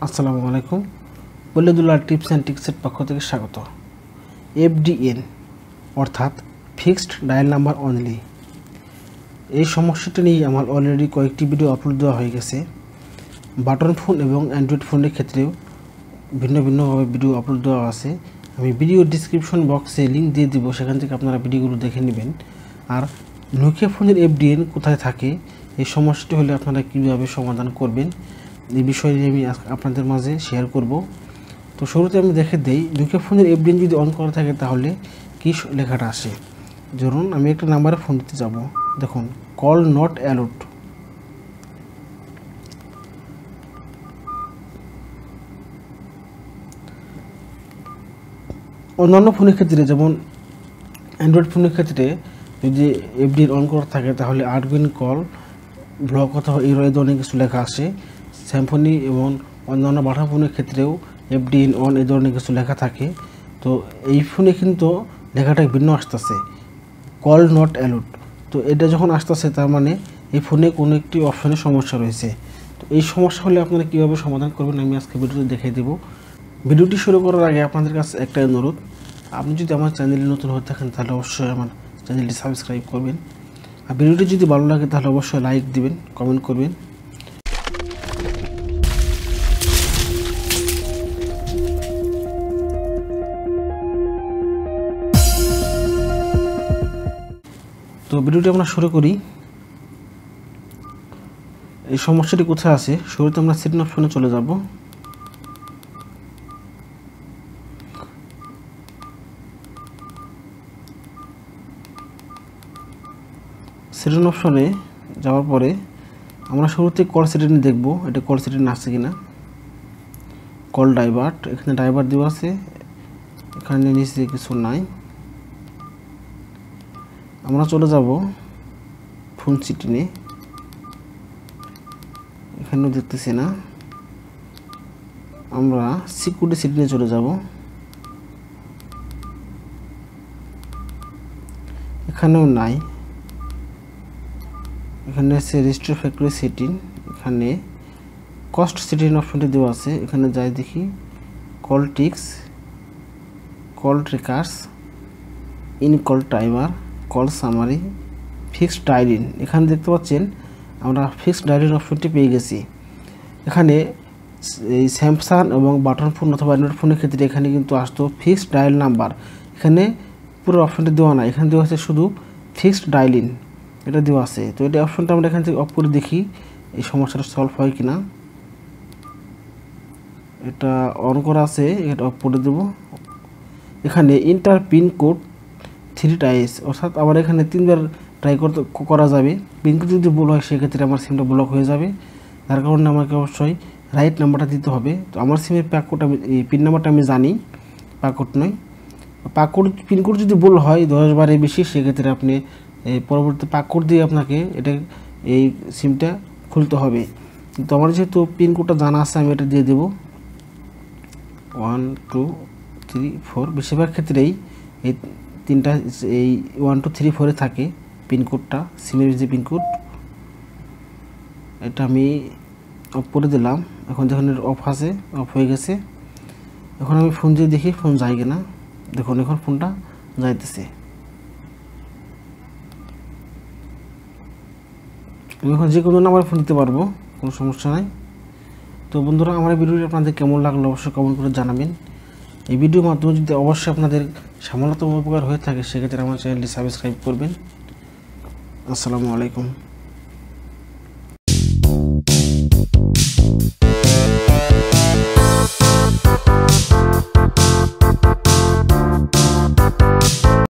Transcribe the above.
আসসালামু আলাইকুম। বলিদুল্লাহ tips and ট্রিক্সের পক্ষ থেকে স্বাগত। FDN অর্থাৎ ফিক্সড ডায়াল নাম্বার অনলি, এই সমস্যাটি নিয়ে আমার অলরেডি কয়েকটি ভিডিও আপলোড দেওয়া হয়ে গেছে। বাটন ফোন এবং অ্যান্ড্রয়েড ফোনের ক্ষেত্রেও ভিন্নভাবে ভিডিও আপলোড দেওয়া আছে। আমি ভিডিও ডিসক্রিপশন বক্সে লিঙ্ক দিয়ে দিব, সেখান থেকে আপনারা ভিডিওগুলো দেখে নেবেন। আর নোকিয়া ফোনের FDN কোথায় থাকে, এই সমস্যাটি হলে আপনারা কীভাবে সমাধান করবেন, এই বিষয়ে আমি আপনাদের মাঝে শেয়ার করব। তো শুরুতে আমি দেখে দেই, নোকিয়া ফোনের FDN যদি অন করা থাকে তাহলে কী লেখাটা আসে। ধরুন আমি একটা নাম্বারে ফোন দিতে যাব, দেখুন কল নট অ্যালাউড। অন্যান্য ফোনের ক্ষেত্রে যেমন অ্যান্ড্রয়েড ফোনের ক্ষেত্রে যদি FDN অন করা থাকে তাহলে আউটগোয়িং কল ব্লক অথবা এই ধরনের কিছু লেখা আসে। স্যামসং এবং অন্যান্য বাটা ফোনের ক্ষেত্রেও FDN অন এই ধরনের কিছু লেখা থাকে। তো এই ফোনে কিন্তু লেখাটা ভিন্ন আসতেছে, কল নট অ্যালাউড। তো এটা যখন আসতেছে তার মানে এই ফোনে কোনো একটি অপশনের সমস্যা রয়েছে। তো এই সমস্যা হলে আপনারা কীভাবে সমাধান করবেন আমি আজকে ভিডিওতে দেখিয়ে দেব। ভিডিওটি শুরু করার আগে আপনাদের কাছে একটাই অনুরোধ, আপনি যদি আমার চ্যানেলে নতুন হয়ে থাকেন তাহলে অবশ্যই আমার চ্যানেলটি সাবস্ক্রাইব করবেন। আর ভিডিওটি যদি ভালো লাগে তাহলে অবশ্যই লাইক দিবেন, কমেন্ট করবেন। তো ভিডিওটি আমরা শুরু করি। এই সমস্যাটি কোথায় আছে, শুরুতে আমরা সেটিং অপশনে চলে যাব। সেটিং অপশনে যাওয়ার পরে আমরা শুরুতে কল সেটিং দেখব, এটা কল সেটিং আছে কিনা। কল ডাইভার্ট, এখানে ডাইভার্ট দেওয়া আছে, এখানে নিচে কিছু নাই। আমরা চলে যাব ফোন সেটিংয়ে, এখানেও দেখতেছি না। আমরা সিকিউরিটি সেটিংয়ে চলে যাব, এখানেও নাই। এখানে আছে রেজিস্টার ফ্যাক্টরি সেটিং, এখানে কস্ট সেটিং অপশনটি দেওয়া আছে। এখানে যাই দেখি, call ticks, call trackers, in call timer, call summary, fixed dialling. এখানে দেখতে পাচ্ছেন আমরা ফিক্সড ডায়ালিং অপশনটি পেয়ে গেছি। এখানে এই স্যামসাং এবং বাটন ফোন অথবা অ্যান্ড্রয়েড ফোনের ক্ষেত্রে এখানে কিন্তু আসতো ফিক্সড ডায়াল নাম্বার, এখানে পুরো অপশনটি দেওয়া নাই, এখানে দেওয়া আছে শুধু ফিক্সড ডায়ালিং, এটা দেওয়া আছে। তো এটা অপশনটা আমরা এখান থেকে অফ করে দেখি এই সমস্যাটা সলভ হয় কিনা। এটা অন করা আছে, এটা অফ করে দেব। এখানে ইন্টার পিন কোড 3 টাইমস, অর্থাৎ আবার এখানে 3বার ট্রাই করা যাবে। পিন কোড যদি ভুল হয় সেক্ষেত্রে আমার সিমটা ব্লক হয়ে যাবে, যার কারণে আমাকে অবশ্যই রাইট নাম্বারটা দিতে হবে। তো আমার সিমের প্যাককোড আমি এই পিন নাম্বারটা আমি জানি, প্যাককোড নয়। পিনকোড যদি ভুল হয় 10 বারের বেশি, সেক্ষেত্রে আপনি পরবর্তী প্যাককোড দিয়ে আপনাকে এটা এই সিমটা খুলতে হবে। তো আমার যেহেতু পিনকোডটা জানা আছে আমি এটা দিয়ে দেবো 1 2 3 4। বেশিরভাগ ক্ষেত্রেই এই তিনটা এই 1 2 3 4 থাকে পিনকোডটা, সিমের যে পিনকোড। এটা আমি অফ করে দিলাম। এখন দেখুন অফ আছে, অফ হয়ে গেছে। এখন আমি ফোন দিয়ে দেখি ফোন যায় কিনা। দেখুন এখন ফোনটা যাইতেছে। আমি এখন যে কোনো নাম্বার ফোন দিতে পারবো, কোনো সমস্যা নাই। তো বন্ধুরা, আমার ভিডিওটি আপনাদের কেমন লাগলো অবশ্যই কমেন্ট করে জানাবেন। এই ভিডিওর মাধ্যমে যদি অবশ্যই আপনাদের সামান্যতম উপকার হয়ে থাকে সেক্ষেত্রে আমার চ্যানেলটি সাবস্ক্রাইব করবেন। আসসালামু আলাইকুম।